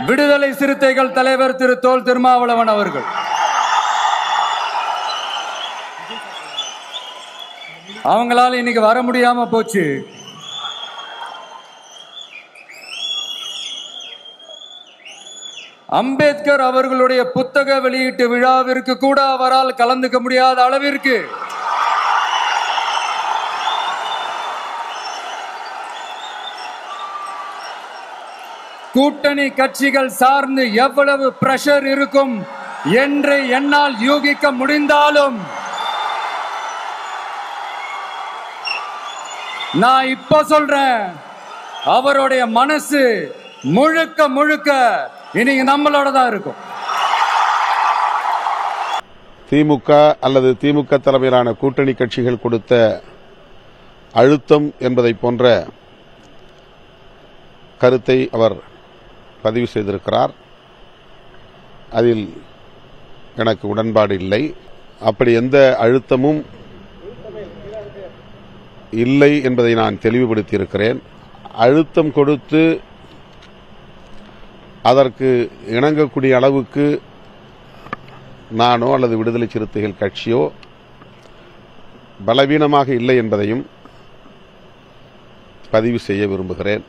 விடுதலை சிறுத்தைகள் தலைவர் திரு தொல் திருமாவளவன் அவர்கள், அவங்களால இன்னைக்கு வர முடியாம போச்சு. அம்பேத்கர் அவர்களுடைய புத்தக வெளியீட்டு விழாவிற்கு கூட அவரால் கலந்துக்க முடியாத அளவிற்கு கூட்டணி கட்சிகள் சார்ந்து எவ்வளவு பிரஷர் இருக்கும் என்று என்னால் யூகிக்க முடிந்தாலும் நான் இப்ப சொல்றேன், அவருடைய மனசு முழுக்க முழுக்க இன்னைக்கு நம்மளோட தான் இருக்கும். திமுக அல்லது திமுக தலைமையிலான கூட்டணி கட்சிகள் கொடுத்த அழுத்தம் என்பதை போன்ற கருத்தை அவர் பதிவு செய்திருக்கிறார். அதில் எனக்கு உடன்பாடு இல்லை. அப்படி எந்த அழுத்தமும் இல்லை என்பதை நான் தெளிவுபடுத்தியிருக்கிறேன். அழுத்தம் கொடுத்து அதற்கு இணங்கக்கூடிய அளவுக்கு நானோ அல்லது விடுதலை சிறுத்தைகள் கட்சியோ பலவீனமாக இல்லை என்பதையும் பதிவு செய்ய விரும்புகிறேன்.